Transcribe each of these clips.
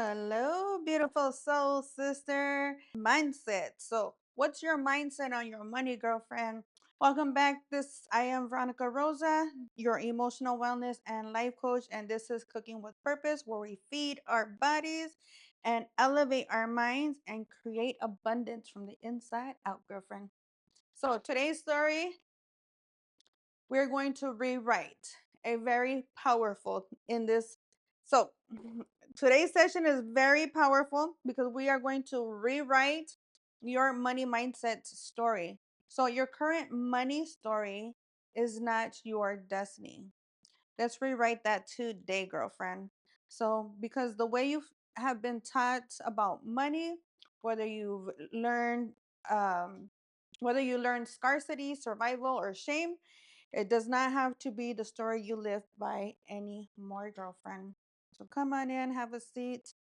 Hello, beautiful soul sister. Mindset. So, what's your mindset on your money, girlfriend? Welcome back. I am Veronica Rosa, your emotional wellness and life coach, and this is Cooking with Purpose, where we feed our bodies and elevate our minds and create abundance from the inside out, girlfriend. So, today's story, we're going to rewrite a very powerful in this. So, today's session is very powerful because we are going to rewrite your money mindset story. So, your current money story is not your destiny. Let's rewrite that today, girlfriend. So, because the way you have been taught about money, whether you've learned, um, whether you learned scarcity, survival, or shame, it does not have to be the story you live by anymore, girlfriend. So come on in, have a seat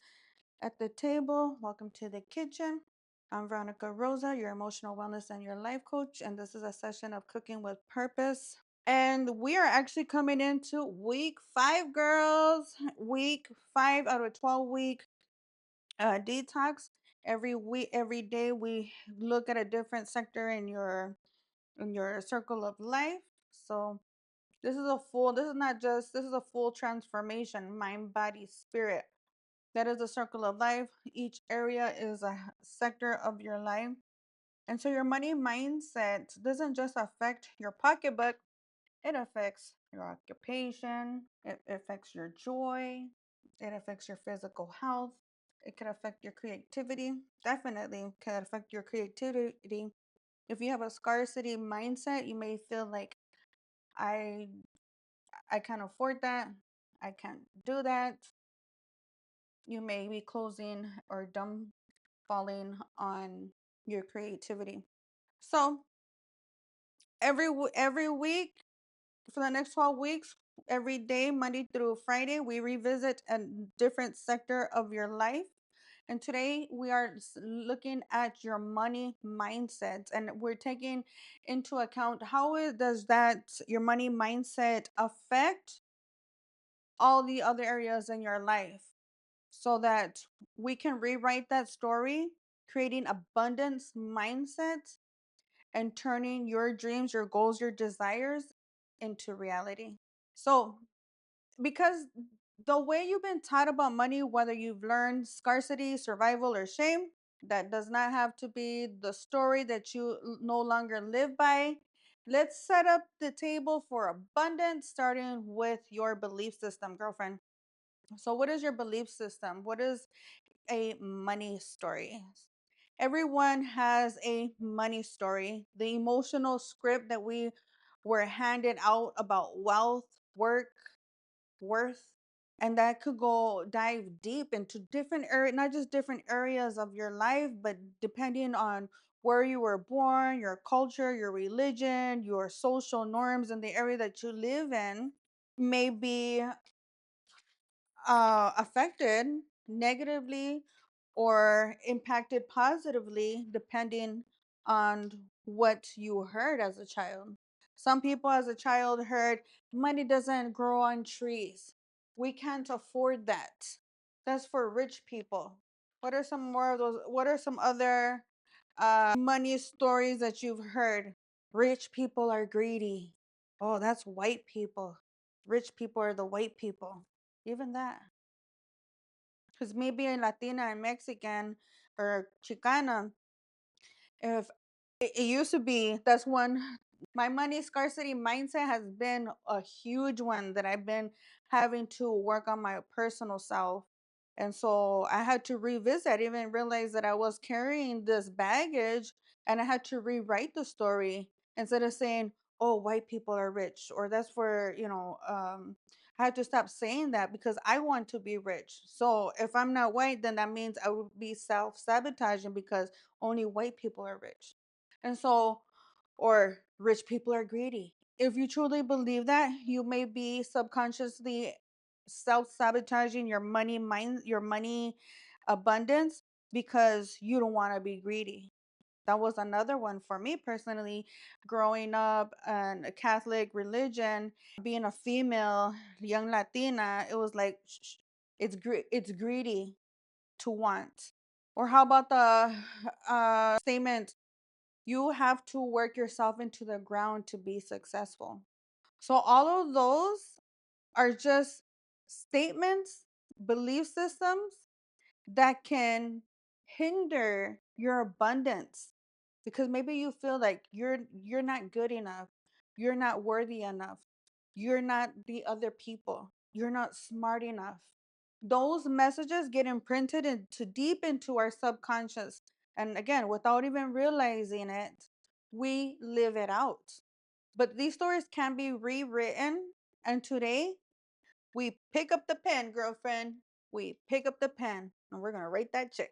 at the table. Welcome to the kitchen. I'm Veronica Rosa, your emotional wellness and your life coach, and this is a session of cooking with purpose. And we are actually coming into week 5, girls. Week 5 out of 12-week detox. Every week, every day, we look at a different sector in your circle of life. So this is a full transformation, mind, body, spirit. That is a circle of life. Each area is a sector of your life. And so your money mindset doesn't just affect your pocketbook, it affects your occupation, it affects your joy, it affects your physical health, it can affect your creativity. Definitely can affect your creativity. If you have a scarcity mindset, you may feel like I I can't afford that. I can't do that. You may be closing or dumb falling on your creativity. So every week for the next 12 weeks, every day, Monday through Friday, we revisit a different sector of your life. And today we are looking at your money mindset, and we're taking into account does that your money mindset affect all the other areas in your life, so that we can rewrite that story, creating abundance mindset and turning your dreams, your goals, your desires into reality. So, because the way you've been taught about money, whether you've learned scarcity, survival, or shame, that does not have to be the story that you no longer live by. Let's set up the table for abundance, starting with your belief system, girlfriend. So, what is your belief system? What is a money story? Everyone has a money story. The emotional script that we were handed out about wealth, work, worth, and that could go dive deep into different areas, not just different areas of your life, but depending on where you were born, your culture, your religion, your social norms, and the area that you live in may be affected negatively or impacted positively depending on what you heard as a child. Some people as a child heard money doesn't grow on trees. We can't afford that. That's for rich people. What are some more of those? What are some other money stories that you've heard? Rich people are greedy. Oh, that's white people. Rich people are the white people. Even that. Because maybe a Latina and Mexican or Chicana, if it used to be, that's one. My money scarcity mindset has been a huge one that I've been having to work on my personal self. And so I had to revisit. I didn't even realize that I was carrying this baggage, and I had to rewrite the story instead of saying, oh, white people are rich, or that's for, I had to stop saying that because I want to be rich. So if I'm not white, then that means I would be self-sabotaging because only white people are rich. And so, or rich people are greedy. If you truly believe that, you may be subconsciously self-sabotaging your money abundance because you don't want to be greedy. That was another one for me personally, growing up in a Catholic religion, being a female, young Latina, it was like it's greedy. to want? Or how about the statement, you have to work yourself into the ground to be successful? So, all of those are just statements, belief systems that can hinder your abundance, because maybe you feel like you're not good enough, you're not worthy enough, you're not the other people, you're not smart enough. Those messages get imprinted into deep into our subconscious, and again, without even realizing it, we live it out. But these stories can be rewritten, and today we pick up the pen, girlfriend. We pick up the pen and we're going to write that check.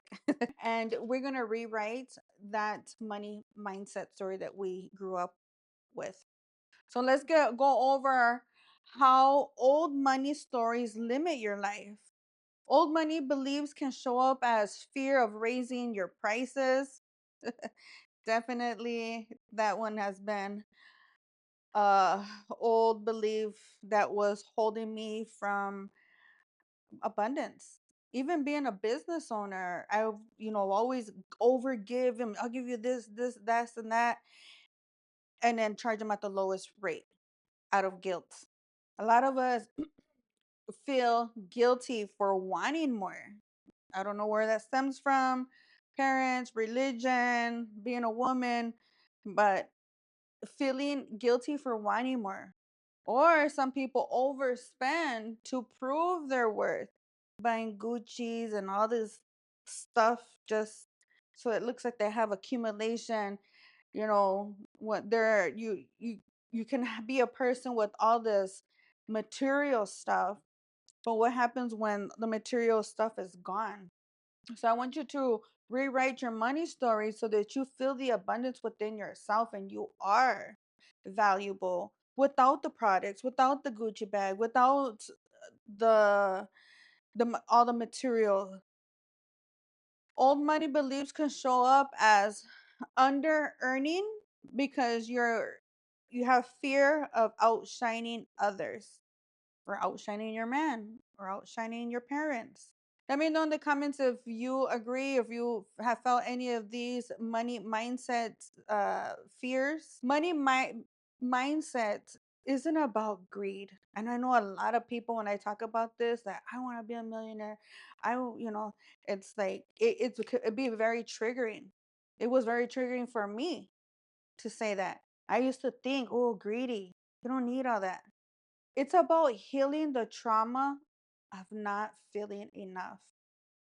And we're going to rewrite that money mindset story that we grew up with. So let's go over how old money stories limit your life. Old money beliefs can show up as fear of raising your prices. Definitely, that one has been a old belief that was holding me from abundance. Even being a business owner, I, always overgive him. I'll give you this, that, and that, and then charge them at the lowest rate out of guilt. A lot of us feel guilty for wanting more. I don't know where that stems from, parents, religion, being a woman, but feeling guilty for wanting more. Or some people overspend to prove their worth, buying Gucci's and all this stuff just so it looks like they have accumulation. What they're you can be a person with all this material stuff, but what happens when the material stuff is gone? So I want you to rewrite your money story so that you feel the abundance within yourself and you are valuable without the products, without the Gucci bag, without the all the material. Old money beliefs can show up as under earning because you have fear of outshining others, or outshining your man, or outshining your parents. Let me know in the comments if you agree, if you have felt any of these money mindset fears. Mindset isn't about greed. And I know a lot of people, when I talk about this, that I want to be a millionaire, it's like, it'd be very triggering. It was very triggering for me to say that. I used to think, oh, greedy. You don't need all that. It's about healing the trauma of not feeling enough.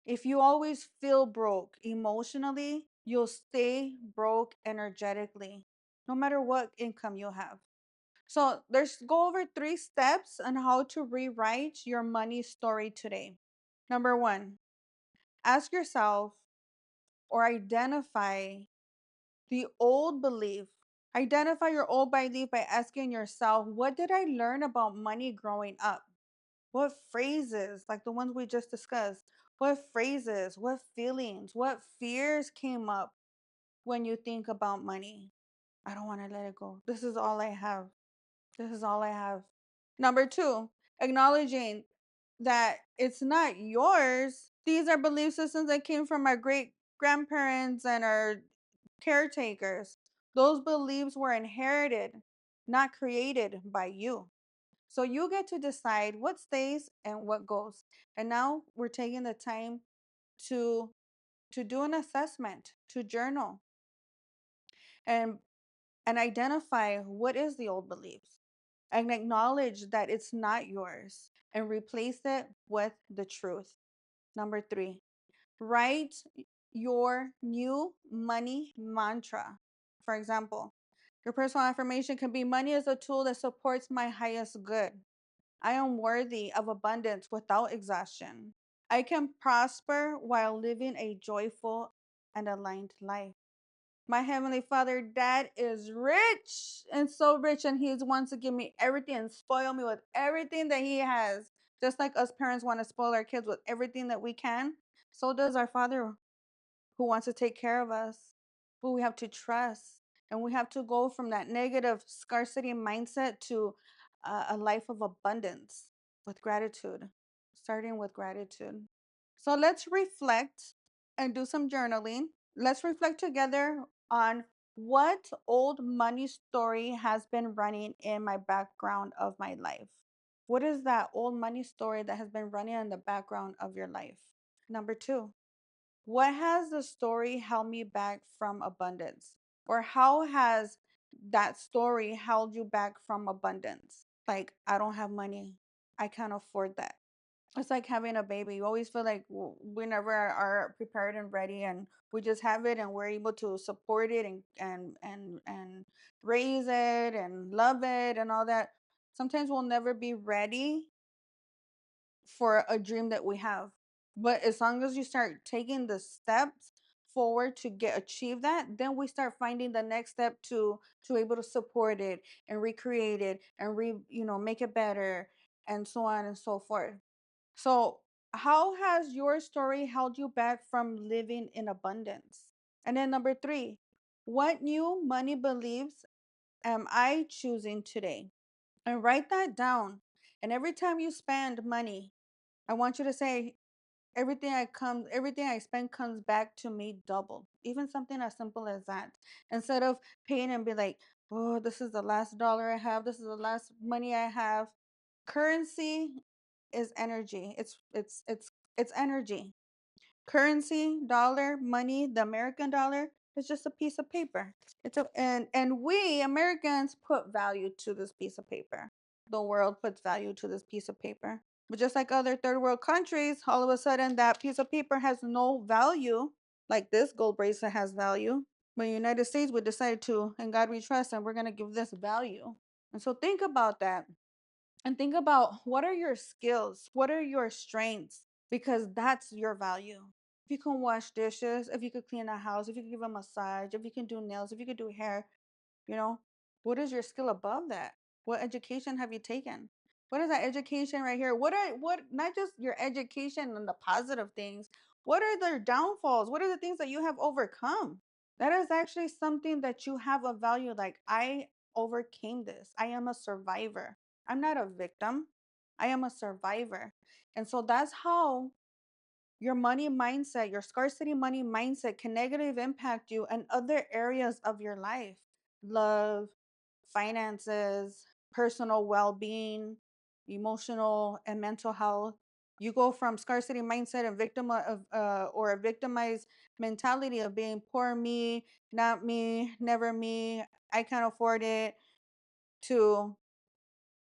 If you always feel broke emotionally, you'll stay broke energetically, no matter what income you have. So let's go over 3 steps on how to rewrite your money story today. Number 1, ask yourself or identify the old belief. Identify your old belief by asking yourself, what did I learn about money growing up? What phrases, like the ones we just discussed, what phrases, what feelings, what fears came up when you think about money? I don't want to let it go. This is all I have. This is all I have. Number 2, acknowledging that it's not yours. These are belief systems that came from our great grandparents and our caretakers. Those beliefs were inherited, not created by you. So you get to decide what stays and what goes. And now we're taking the time to do an assessment, to journal and identify what is the old beliefs and acknowledge that it's not yours and replace it with the truth. Number 3, write your new money mantra. For example, your personal affirmation can be, money is a tool that supports my highest good. I am worthy of abundance without exhaustion. I can prosper while living a joyful and aligned life. My Heavenly Father, Dad, is rich and so rich, and He wants to give me everything and spoil me with everything that He has. Just like us parents want to spoil our kids with everything that we can, so does our Father, who wants to take care of us, who we have to trust. And we have to go from that negative scarcity mindset to a life of abundance with gratitude, starting with gratitude. So let's reflect and do some journaling. Let's reflect together on what old money story has been running in my background of my life. What is that old money story that has been running in the background of your life? Number two, what has the story held me back from abundance? Or how has that story held you back from abundance? Like, I don't have money. I can't afford that. It's like having a baby. You always feel like we never are prepared and ready, and we just have it, and we're able to support it and raise it and love it and all that. Sometimes we'll never be ready for a dream that we have. But as long as you start taking the steps forward to get achieve that, then we start finding the next step to able to support it and recreate it and make it better and so on and so forth. So, how has your story held you back from living in abundance? And then number 3, what new money beliefs am I choosing today? And write that down. And every time you spend money, I want you to say everything I spend comes back to me double. Even something as simple as that. Instead of paying and be like, "Oh, this is the last dollar I have. This is the last money I have." Currency is energy. It's energy. Currency, dollar, money, the American dollar is just a piece of paper. And we Americans put value to this piece of paper. The world puts value to this piece of paper. But just like other third world countries, all of a sudden that piece of paper has no value. Like this gold bracelet has value. But in the United States, we decided to, in God we trust, and we're gonna give this value. And so think about that and think about what are your skills? What are your strengths? Because that's your value. If you can wash dishes, if you could clean a house, if you could give a massage, if you can do nails, if you could do hair, you know, what is your skill above that? What education have you taken? What is that education right here? What not just your education and the positive things. What are their downfalls? What are the things that you have overcome? That is actually something that you have a value. Like, I overcame this. I am a survivor. I'm not a victim. I am a survivor. And so that's how your money mindset, your scarcity money mindset can negatively impact you in other areas of your life. Love, finances, personal well-being, emotional and mental health. You go from scarcity mindset and victim of or a victimized mentality of being poor me, not me, never me, I can't afford it, to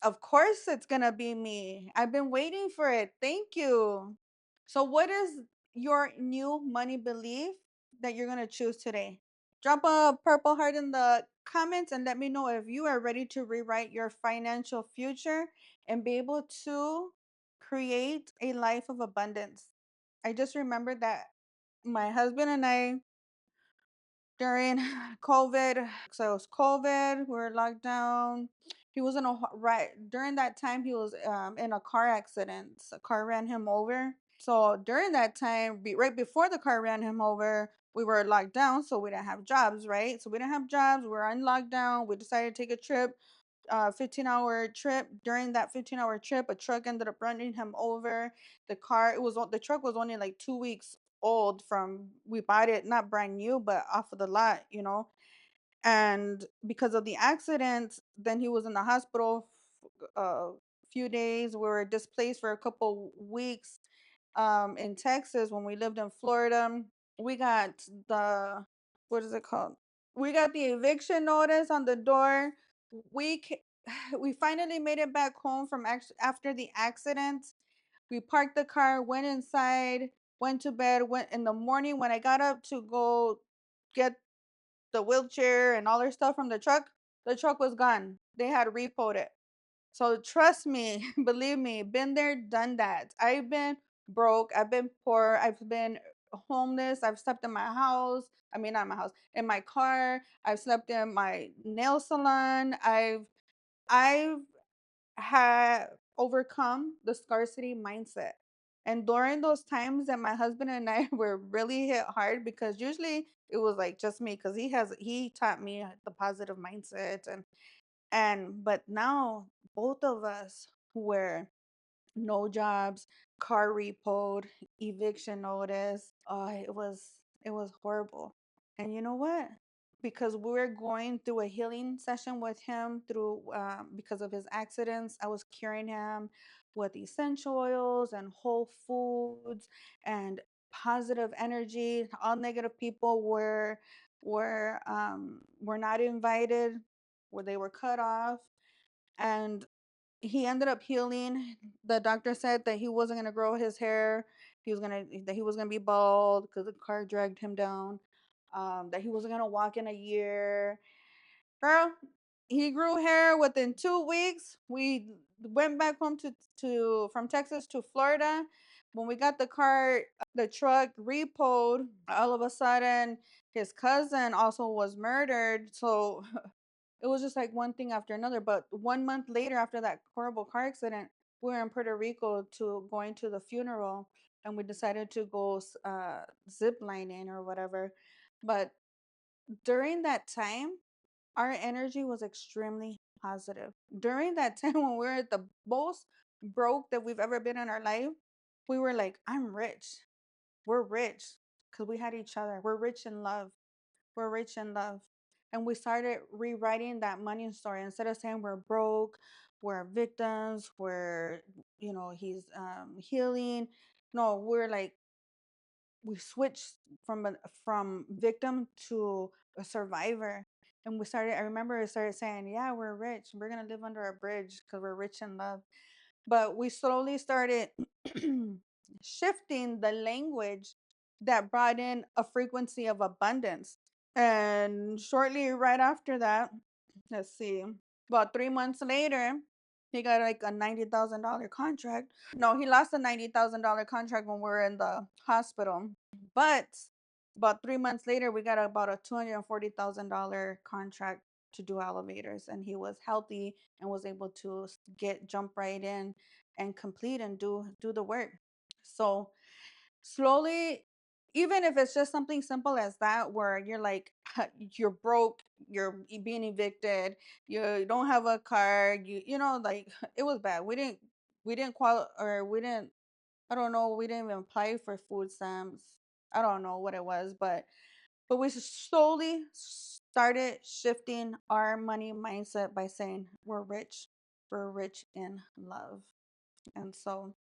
of course it's gonna be me. I've been waiting for it. Thank you. So, what is your new money belief that you're gonna choose today? Drop a purple heart in the comments and let me know if you are ready to rewrite your financial future and be able to create a life of abundance. I just remembered that my husband and I during COVID. So it was COVID. We were locked down. He was in a right during that time. He was in a car accident. A car ran him over. So during that time, right before the car ran him over, we were locked down. So we didn't have jobs, right? So we didn't have jobs. We were on lockdown. We decided to take a trip, 15-hour trip. During that 15-hour trip, a truck ended up running him over. The truck was only like 2 weeks old. From We bought it not brand new but off of the lot. And because of the accident, then he was in the hospital a few days. We were displaced for a couple weeks in Texas. When we lived in Florida, we got the what is it called? We got the eviction notice on the door. We we finally made it back home from after the accident. We parked the car, went inside, went to bed. Went in the morning when I got up to go get the wheelchair and all their stuff from the truck. The truck was gone. They had repoed it. So trust me, believe me, been there, done that. I've been broke, I've been poor, I've been homeless, I've slept in my house. I mean, not my house, in my car. I've slept in my nail salon. I've had overcome the scarcity mindset. And during those times that my husband and I were really hit hard, because usually it was like just me, because he taught me the positive mindset, but now both of us were no jobs, car repoed, eviction notice. Oh, it was horrible. And you know what? Because we were going through a healing session with him through because of his accidents, I was curing him with essential oils and whole foods and positive energy. All negative people were not invited, where they were cut off, and he ended up healing. The doctor said that he wasn't gonna grow his hair. He was gonna be bald because the car dragged him down. That he wasn't gonna walk in a year. Girl, he grew hair within 2 weeks. We went back home to from Texas to Florida. When we got the truck repoed, all of a sudden his cousin also was murdered. So it was just like one thing after another. But 1 month later, after that horrible car accident, we were in Puerto Rico to going to the funeral, and we decided to go zip lining or whatever. But during that time, our energy was extremely positive. During that time when we were at the most broke that we've ever been in our life, we were like, I'm rich. We're rich because we had each other. We're rich in love. We're rich in love. And we started rewriting that money story. Instead of saying we're broke, we're victims, he's healing. No, we're like, we switched from victim to a survivor. And I remember I started saying, yeah, we're rich. We're going to live under a bridge because we're rich in love. But we slowly started shifting the language that brought in a frequency of abundance. And shortly right after that, let's see, about 3 months later, he got like a $90,000 contract. No, he lost a $90,000 contract when we were in the hospital. But about 3 months later, we got about a $240,000 contract to do elevators. And he was healthy and was able to jump right in and complete and do the work. So slowly, even if it's just something simple as that, where you're like, you're broke, you're being evicted, you don't have a car, like, it was bad. We didn't qualify, or we didn't, I don't know, we didn't even apply for food stamps. I don't know what it was, but we slowly started shifting our money mindset by saying we're rich in love. And so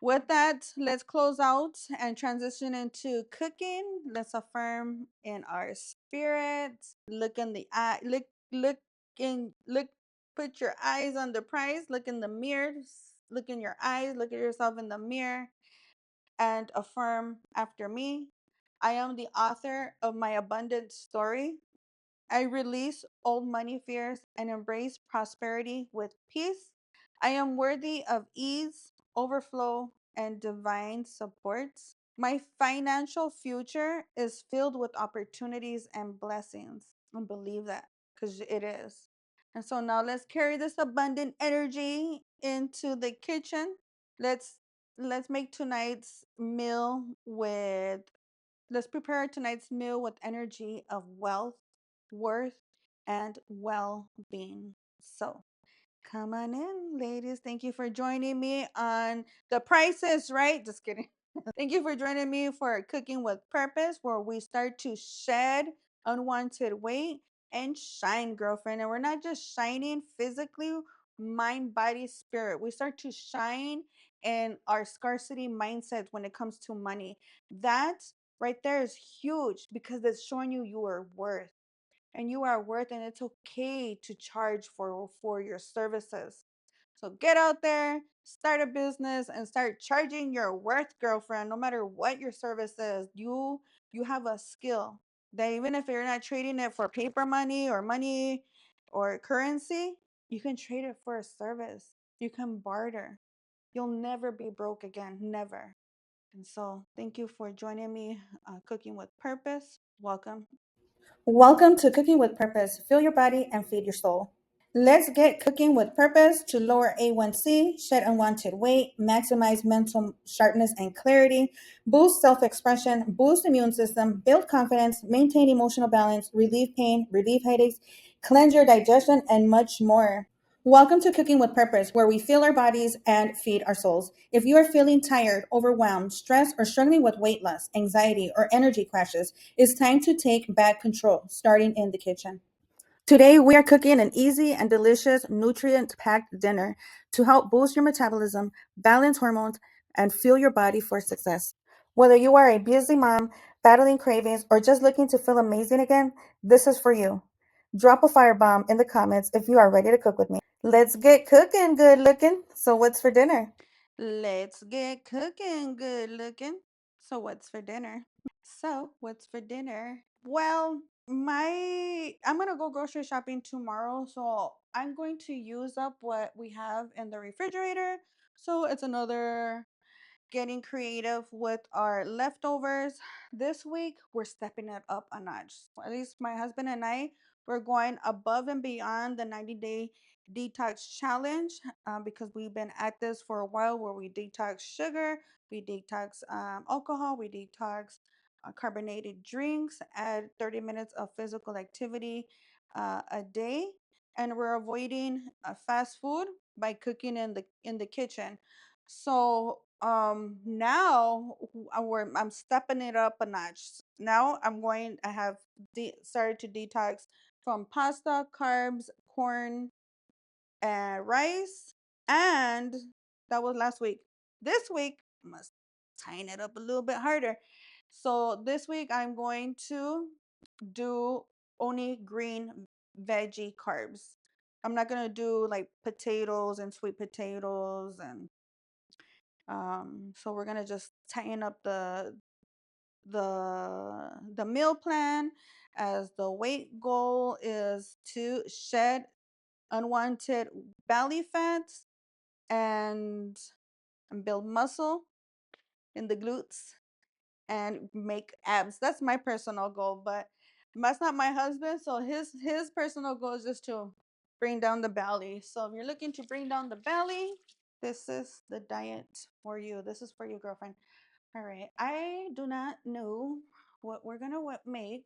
with that, let's close out and transition into cooking. Let's affirm in our spirit. Look in the eye. Look. Put your eyes on the prize. Look in the mirror. Look in your eyes. Look at yourself in the mirror, and affirm after me. I am the author of my abundant story. I release old money fears and embrace prosperity with peace. I am worthy of ease, overflow, and divine support. My financial future is filled with opportunities and blessings. And believe that, because it is. And so now let's carry this abundant energy into the kitchen. Let's let's make tonight's meal with Let's prepare tonight's meal with energy of wealth, worth, and well being. So, come on in, ladies. Thank you for joining me on The Price is Right. Just kidding. Thank you for joining me for Cooking with Purpose, where we start to shed unwanted weight and shine, girlfriend. And we're not just shining physically, mind, body, spirit. We start to shine in our scarcity mindset when it comes to money. That right there is huge because it's showing you are worth, and you are worth, and it's okay to charge for your services. So get out there, start a business, and start charging your worth, girlfriend. No matter what your service is, you have a skill that even if you're not trading it for paper money or currency, you can trade it for a service. You can barter. You'll never be broke again, never. And so, thank you for joining me, Cooking with Purpose. Welcome. Welcome to Cooking with Purpose. Fill your body and feed your soul. Let's get cooking with purpose to lower A1C, shed unwanted weight, maximize mental sharpness and clarity, boost self expression, boost immune system, build confidence, maintain emotional balance, relieve pain, relieve headaches, cleanse your digestion, and much more. Welcome to Cooking with Purpose, where we fuel our bodies and feed our souls. If you are feeling tired, overwhelmed, stressed, or struggling with weight loss, anxiety, or energy crashes, it's time to take back control, starting in the kitchen. Today, we are cooking an easy and delicious, nutrient packed dinner to help boost your metabolism, balance hormones, and fuel your body for success. Whether you are a busy mom, battling cravings, or just looking to feel amazing again, this is for you. Drop a firebomb in the comments if you are ready to cook with me. Let's get cooking, good looking. So, what's for dinner? Let's get cooking, good looking. So, what's for dinner? So, what's for dinner? Well, my I'm gonna go grocery shopping tomorrow, so I'm going to use up what we have in the refrigerator. So it's another getting creative with our leftovers. This week, we're stepping it up a notch. At least my husband and I, we're going above and beyond the 90-day detox challenge because we've been at this for a while where we detox sugar, we detox alcohol, we detox carbonated drinks, add 30 minutes of physical activity a day. And we're avoiding fast food by cooking in the kitchen. So now I'm stepping it up a notch. Now I have started to detox from pasta, carbs, corn, and rice, and that was last week. This week I must tighten it up a little bit harder. So this week I'm going to do only green veggie carbs. I'm not gonna do like potatoes and sweet potatoes and so we're gonna just tighten up the meal plan as the weight goal is to shed unwanted belly fats and, and build muscle in the glutes and make abs. That's my personal goal, but that's not my husband. So his personal goal is just to bring down the belly. So if you're looking to bring down the belly, this is the diet for you. This is for you, girlfriend. All right. I do not know what we're gonna make.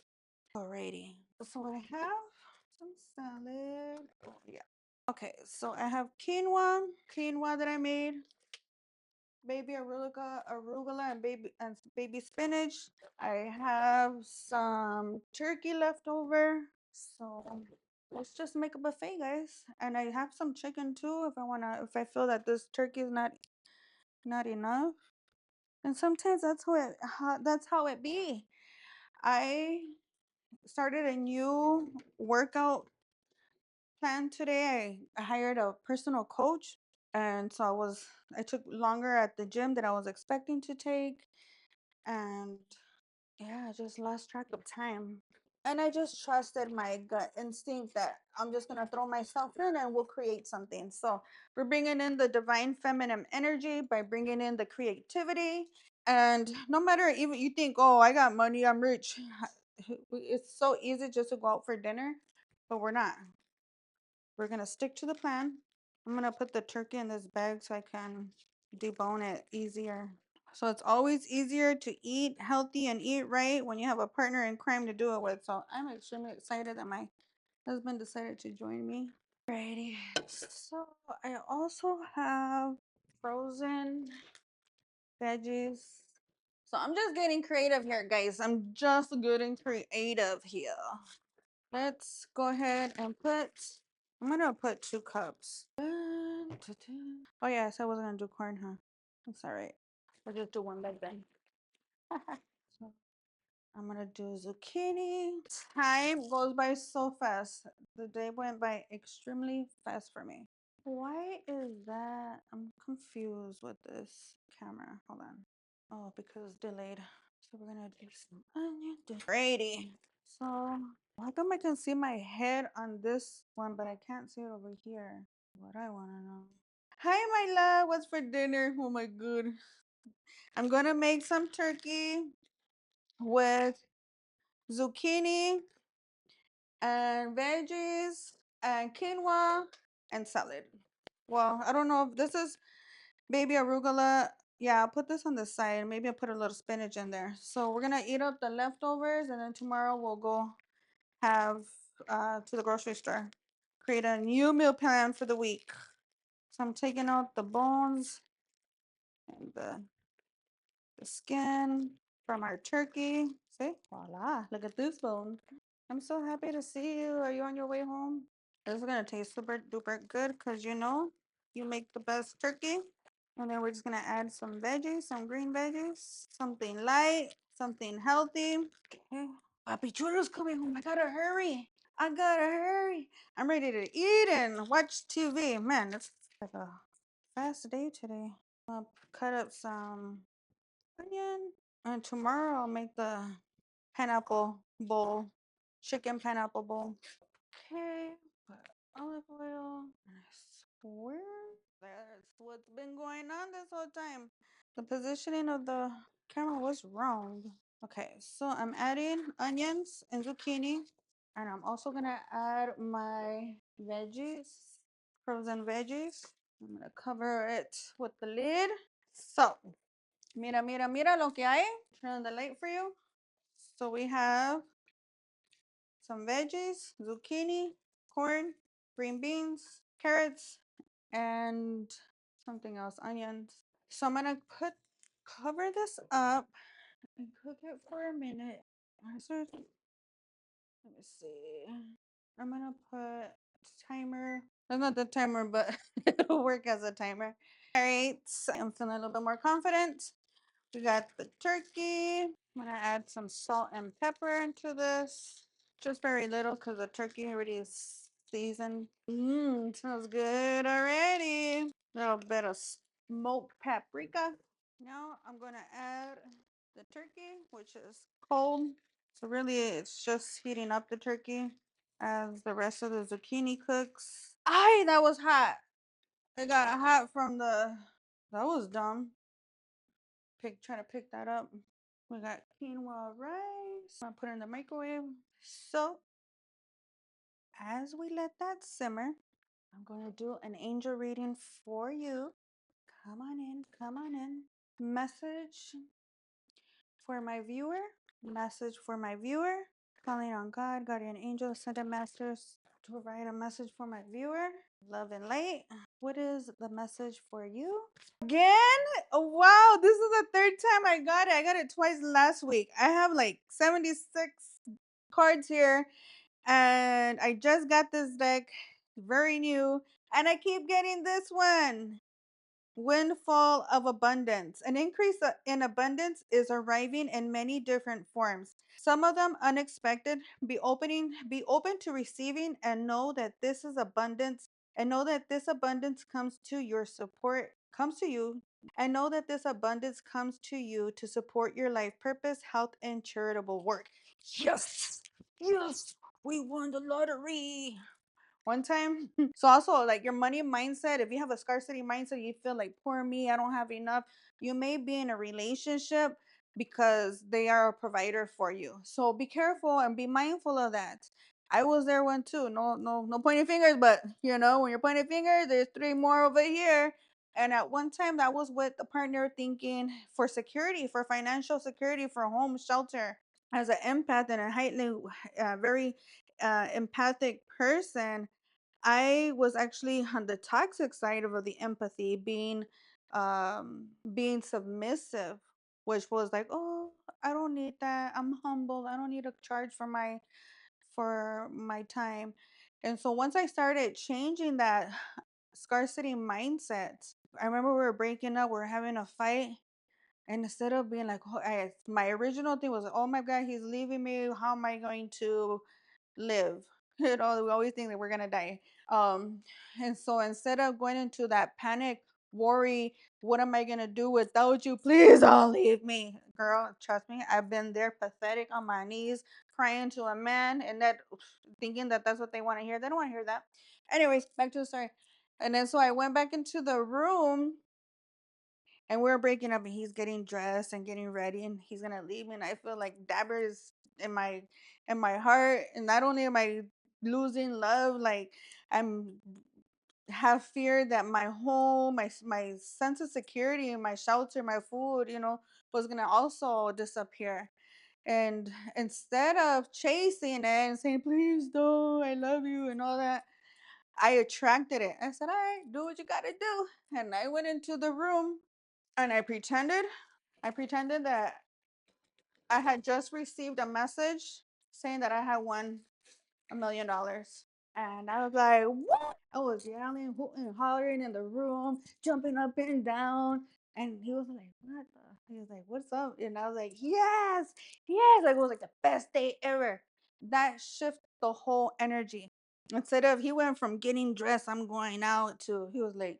Alrighty. So I have some salad. Oh yeah. Okay. So I have quinoa that I made, baby arugula, and baby spinach. I have some turkey left over. So let's just make a buffet, guys. And I have some chicken too if I feel that this turkey is not enough. And sometimes that's how it be. I started a new workout plan today. I hired a personal coach, and so I took longer at the gym than I was expecting to take, and yeah, I just lost track of time. And I just trusted my gut instinct that I'm just gonna throw myself in and we'll create something. So we're bringing in the divine feminine energy by bringing in the creativity. And no matter even you think, oh, I got money, I'm rich. It's so easy just to go out for dinner, but we're not. We're gonna stick to the plan. I'm gonna put the turkey in this bag so I can debone it easier. So it's always easier to eat healthy and eat right when you have a partner in crime to do it with. So I'm extremely excited that my husband decided to join me. Alrighty. So I also have frozen veggies. So I'm just getting creative here, guys. I'm just getting creative here. Let's go ahead and I'm gonna put 2 cups. Oh yes, I wasn't gonna do corn, huh? That's all right. I'll just do one leg then. So I'm gonna do zucchini. Time goes by so fast. The day went by extremely fast for me. Why is that? I'm confused with this camera. Hold on. Oh, because it's delayed. So we're gonna do some onion. Alrighty. So how come I can see my head on this one, but I can't see it over here? What I wanna know. Hi, my love. What's for dinner? Oh my god. I'm gonna make some turkey with zucchini and veggies and quinoa and salad. Well, I don't know if this is baby arugula. Yeah, I'll put this on the side. Maybe I'll put a little spinach in there. So we're gonna eat up the leftovers, and then tomorrow we'll go have to the grocery store. create a new meal plan for the week. So I'm taking out the bones and the skin from our turkey. See? Voila. Look at this bone. I'm so happy to see you. Are you on your way home? This is going to taste super duper good because you know you make the best turkey. And then we're just going to add some veggies, some green veggies, something light, something healthy. Okay. Papi Chulo's coming home. I gotta hurry. I gotta hurry. I'm ready to eat and watch TV. Man, it's like a fast day today. I'll cut up some onion. And tomorrow I'll make the pineapple bowl, chicken pineapple bowl. Okay, put olive oil. And I swear that's what's been going on this whole time. The positioning of the camera was wrong. Okay, so I'm adding onions and zucchini. And I'm also gonna add my veggies, frozen veggies. I'm gonna cover it with the lid. So, mira, mira, mira lo que hay. Turn on the light for you. So we have some veggies, zucchini, corn, green beans, carrots, and something else, onions. So I'm gonna cover this up and cook it for a minute. Let me see. I'm gonna put timer. That's not the timer, but it'll work as a timer. All right, so I'm feeling a little bit more confident. We got the turkey. I'm gonna add some salt and pepper into this. Just very little because the turkey already is seasoned. Smells good already. A little bit of smoked paprika. Now I'm gonna add the turkey, which is cold. So really it's just heating up the turkey as the rest of the zucchini cooks. Ay, that was hot. It got hot from that was dumb. Trying to pick that up. We got quinoa rice. I put it in the microwave. So as we let that simmer, I'm going to do an angel reading for you. Come on in, come on in. Message for my viewer. Message for my viewer. Calling on God, guardian angel, ascended masters to provide a message for my viewer. Love and light. What is the message for you? Again? Oh, wow, this is the third time I got it. I got it twice last week. I have like 76 cards here, and I just got this deck, very new, and I keep getting this one. Windfall of abundance. An increase in abundance is arriving in many different forms. Some of them unexpected. Be open to receiving and know that this is abundance and know that this abundance comes to your support, comes to you, and know that this abundance comes to you to support your life purpose, health, and charitable work. Yes. Yes. We won the lottery one time. So also like your money mindset, if you have a scarcity mindset, you feel like poor me, I don't have enough. You may be in a relationship because they are a provider for you. So be careful and be mindful of that. I was there one too. No pointing fingers, but you know, when you're pointing fingers, there's three more over here. And at one time that was with the partner thinking for security, for financial security, for home shelter. As an empath and a highly very empathic person, I was actually on the toxic side of the empathy, being submissive, which was like, oh, I don't need that. I'm humble. I don't need a charge for my time. And so once I started changing that scarcity mindset, I remember we were breaking up, we were having a fight, and instead of being like, oh, my original thing was, oh my God, he's leaving me. How am I going to live? You know, we always think that we're gonna die. Um, and so instead of going into that panic, worry, what am I gonna do without you? Please don't leave me. Girl, trust me, I've been there pathetic on my knees, crying to a man, and that thinking that that's what they want to hear. They don't want to hear that. Anyways, back to the story. And then so I went back into the room and we're breaking up and he's getting dressed and getting ready and he's gonna leave me, and I feel like daggers in my heart, and not only am I losing love, like I'm have fear that my home, my sense of security and my shelter, my food, was gonna also disappear. And instead of chasing it and saying please don't, I love you and all that, I attracted it. I said, all right, do what you got to do. And I went into the room and I pretended that I had just received a message saying that I had won $1 million. And I was like, what? I was yelling, hooting, and hollering in the room, jumping up and down. And he was like, what the? He was like, what's up? And I was like, yes, yes. Like, it was like the best day ever. That shifted the whole energy. Instead of, he went from getting dressed, I'm going out, to he was like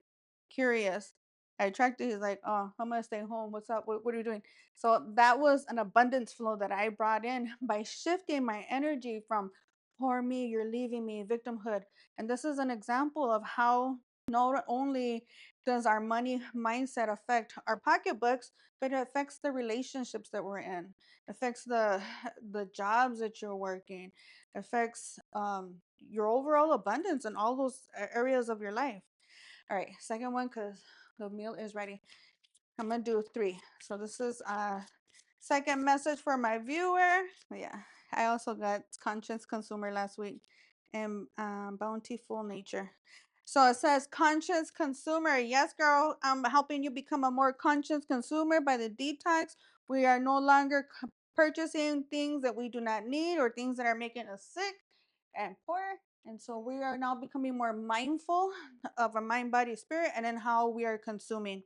curious. I attracted, he's like, oh, I'm going to stay home. What's up? What are you doing? So that was an abundance flow that I brought in by shifting my energy from poor me, you're leaving me, victimhood. And this is an example of how not only does our money mindset affect our pocketbooks, but it affects the relationships that we're in, affects the jobs that you're working, affects your overall abundance in all those areas of your life. All right, second one, because the meal is ready. I'm gonna do three. So this is second message for my viewer. Yeah, I also got conscious consumer last week and bountiful nature. So it says conscious consumer. Yes, girl, I'm helping you become a more conscious consumer by the detox. We are no longer purchasing things that we do not need or things that are making us sick and poor. And so we are now becoming more mindful of our mind, body, spirit, and then how we are consuming.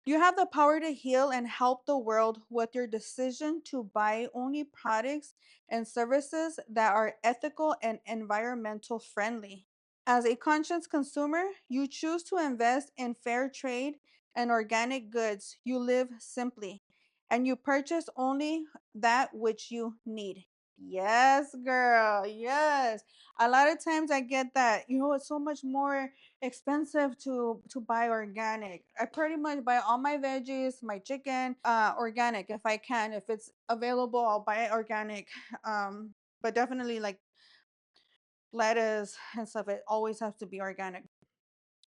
You have the power to heal and help the world with your decision to buy only products and services that are ethical and environmental friendly. As a conscious consumer, you choose to invest in fair trade and organic goods. You live simply and you purchase only that which you need. Yes, girl. Yes. A lot of times I get that, it's so much more expensive to buy organic. I pretty much buy all my veggies, my chicken, organic if I can. If it's available, I'll buy it organic. But definitely like lettuce and stuff, it always has to be organic.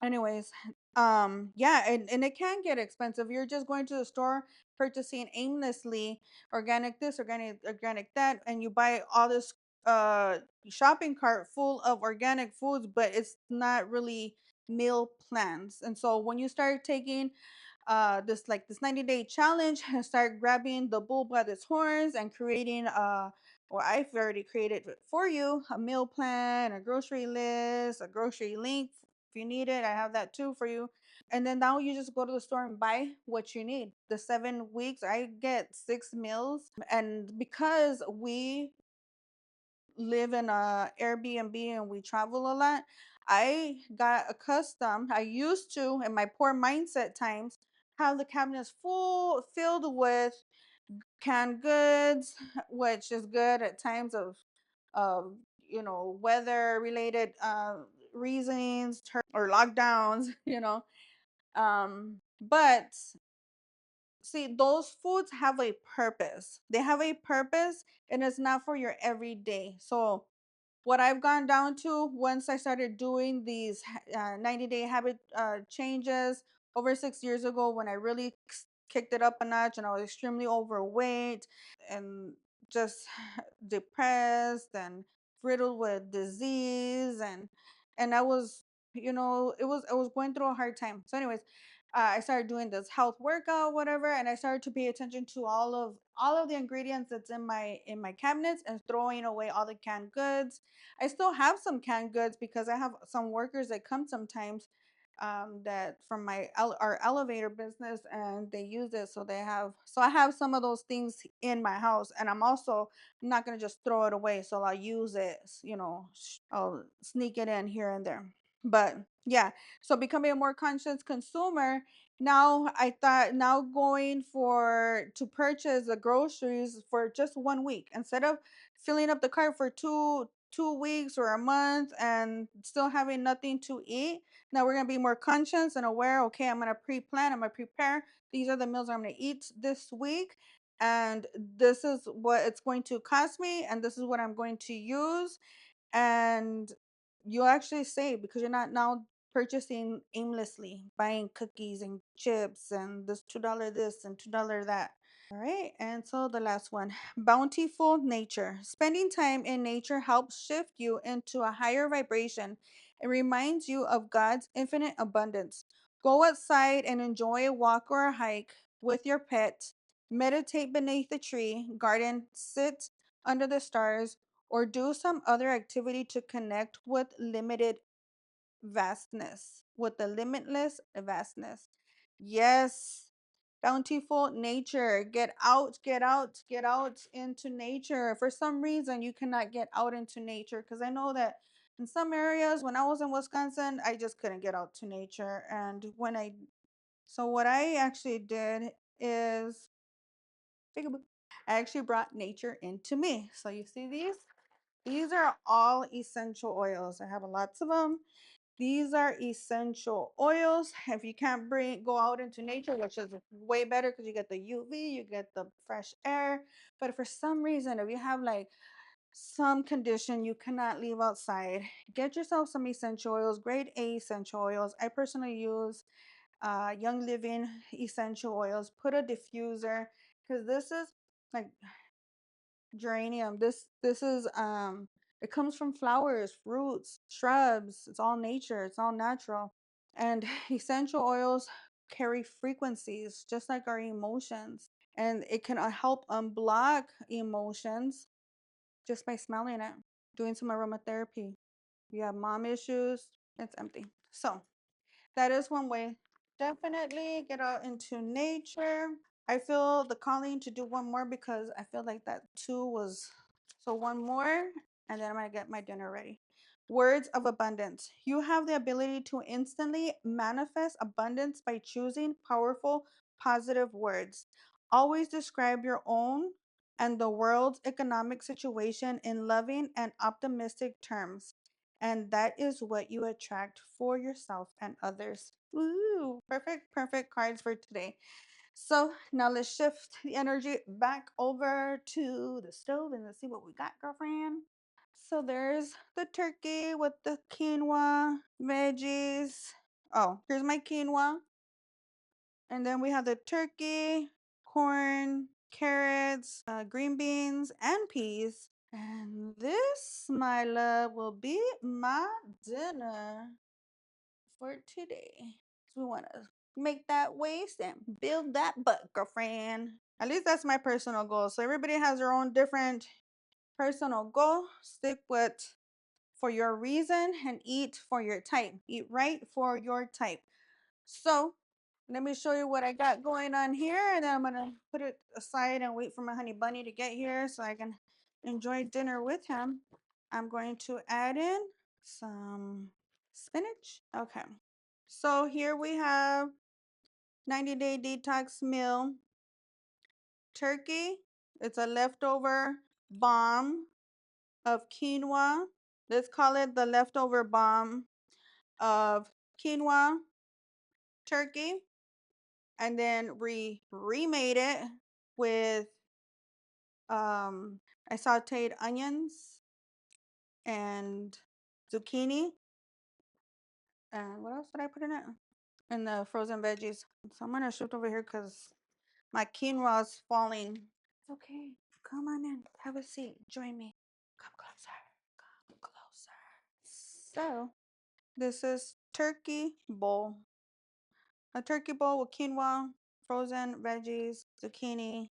Anyways, yeah, and it can get expensive. You're just going to the store purchasing aimlessly organic this, organic that, and you buy all this uh shopping cart full of organic foods, but it's not really meal plans. And so when you start taking this 90-day challenge and start grabbing the bull by its horns and creating or I've already created it for you, a meal plan, a grocery list, a grocery link if you need it. I have that too for you. And then now you just go to the store and buy what you need. The 7 weeks I get 6 meals. And because we live in a Airbnb and we travel a lot, I got accustomed. I used to, in my poor mindset times, have the cabinets filled with canned goods, which is good at times of weather related reasons or lockdowns. But see, those foods have a purpose. They have a purpose, and it's not for your everyday. So what I've gone down to once I started doing these 90-day habit changes over 6 years ago, when I really kicked it up a notch and I was extremely overweight and just depressed and riddled with disease, and I was, I was going through a hard time. So anyways, I started doing this health workout, whatever, and I started to pay attention to all of the ingredients that's in my cabinets and throwing away all the canned goods. I still have some canned goods because I have some workers that come sometimes, that from our elevator business, and they use it. So I have some of those things in my house, and I'm not going to just throw it away. So I'll use it, I'll sneak it in here and there. But yeah, so becoming a more conscious consumer, now going for to purchase the groceries for just 1 week instead of filling up the cart for two weeks or a month and still having nothing to eat. Now we're gonna be more conscious and aware. Okay, I'm gonna pre-plan. I'm gonna prepare. These are the meals I'm gonna eat this week, and this is what it's going to cost me, and this is what I'm going to use. And you actually save because you're not now purchasing aimlessly, buying cookies and chips and this $2 this and $2 that. All right, and so the last one, bountiful nature. Spending time in nature helps shift you into a higher vibration It reminds you of God's infinite abundance. Go outside and enjoy a walk or a hike with your pet. Meditate beneath a tree, garden, sit under the stars, or do some other activity to connect with the limitless vastness. Yes, bountiful nature. Get out, get out, get out into nature. For some reason, you cannot get out into nature because I know that in some areas, when I was in Wisconsin, I just couldn't get out to nature. And so what I actually did is, I actually brought nature into me. So you see these? These are all essential oils. I have lots of them. These are essential oils. If you can't go out into nature, which is way better because you get the UV, you get the fresh air. But for some reason, if you have like some condition you cannot leave outside, get yourself some essential oils, grade A essential oils. I personally use Young Living essential oils. Put a diffuser because this is like geranium. This is it comes from flowers, fruits, shrubs. It's all nature, it's all natural. And essential oils carry frequencies just like our emotions, and it can help unblock emotions just by smelling it. Doing some aromatherapy. You have mom issues, it's empty. So that is one way. Definitely get out into nature. I feel the calling to do one more because I feel like that two was, so one more, and then I'm gonna get my dinner ready. Words of abundance. You have the ability to instantly manifest abundance by choosing powerful, positive words. Always describe your own and the world's economic situation in loving and optimistic terms. And that is what you attract for yourself and others. Ooh, perfect, perfect cards for today. So now let's shift the energy back over to the stove and let's see what we got, girlfriend. So there's the turkey with the quinoa, veggies. Oh, here's my quinoa. And then we have the turkey, corn, carrots, green beans, and peas. And this, my love, will be my dinner for today. So we want to make that waist and build that butt, girlfriend. At least that's my personal goal. So everybody has their own different personal goal. Stick with for your reason and eat for your type. Eat right for your type. So let me show you what I got going on here, and then I'm gonna put it aside and wait for my honey bunny to get here so I can enjoy dinner with him. I'm going to add in some spinach. Okay. So here we have 90-day detox meal turkey. It's a leftover bomb of quinoa. Let's call it the leftover bomb of quinoa turkey. And then we remade it with I sauteed onions and zucchini. And what else did I put in it? And the frozen veggies. So I'm gonna shift over here because my quinoa is falling. It's okay. Come on in. Have a seat. Join me. Come closer. Come closer. So this is turkey bowl. A turkey bowl with quinoa, frozen veggies, zucchini,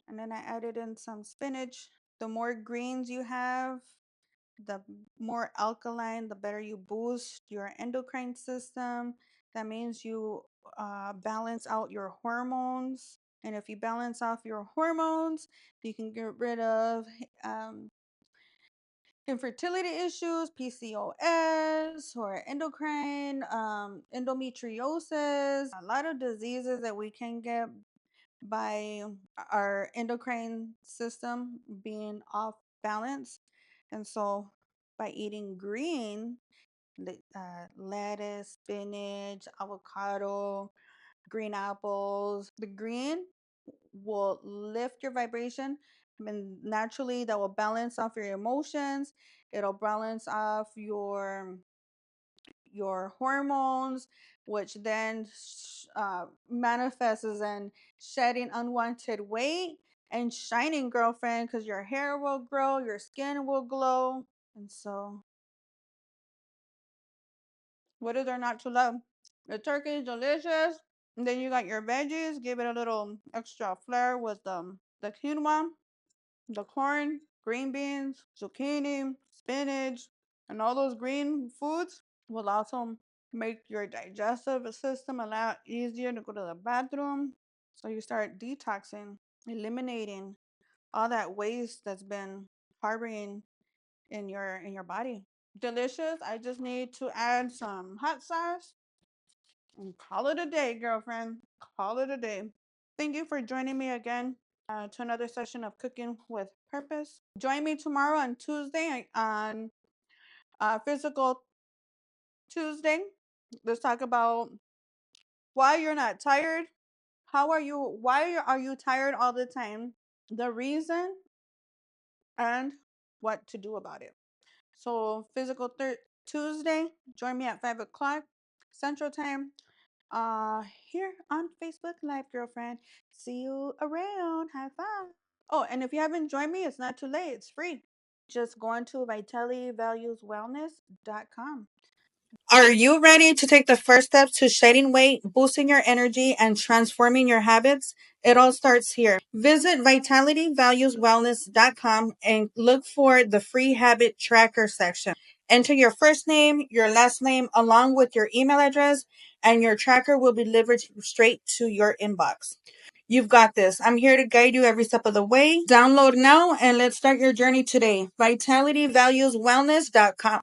and then I added in some spinach. The more greens you have, the more alkaline, the better you boost your endocrine system. That means you balance out your hormones. And if you balance off your hormones, you can get rid of infertility issues, PCOS, or endocrine, endometriosis, a lot of diseases that we can get by our endocrine system being off balance. And so by eating green, lettuce, spinach, avocado, green apples, the green will lift your vibration, and naturally that will balance off your emotions. It'll balance off your hormones, which then manifests in shedding unwanted weight and shining, girlfriend, because your hair will grow, your skin will glow. And so What is there not to love? The turkey is delicious. And then you got your veggies. Give it a little extra flair with the quinoa, the corn, green beans, zucchini, spinach, and all those green foods will also make your digestive system a lot easier to go to the bathroom. So you start detoxing, eliminating all that waste that's been harboring in your body. Delicious. I just need to add some hot sauce and call it a day, girlfriend. Call it a day. Thank you for joining me again to another session of Cooking with Purpose. Join me tomorrow on Tuesday on Physical Tuesday. Let's talk about why you're not tired. How are you? Why are you tired all the time? The reason and what to do about it. So Tuesday, join me at 5 o'clock Central Time. Here on Facebook Live, girlfriend. See you around. Have fun. Oh, and if you haven't joined me, it's not too late. It's free. Just go on to vitalityvalueswellness.com. Are you ready to take the first steps to shedding weight, boosting your energy, and transforming your habits? It all starts here. Visit vitalityvalueswellness.com and look for the free habit tracker section. Enter your first name, your last name, along with your email address, and your tracker will be delivered straight to your inbox. You've got this. I'm here to guide you every step of the way. Download now and let's start your journey today. vitalityvalueswellness.com.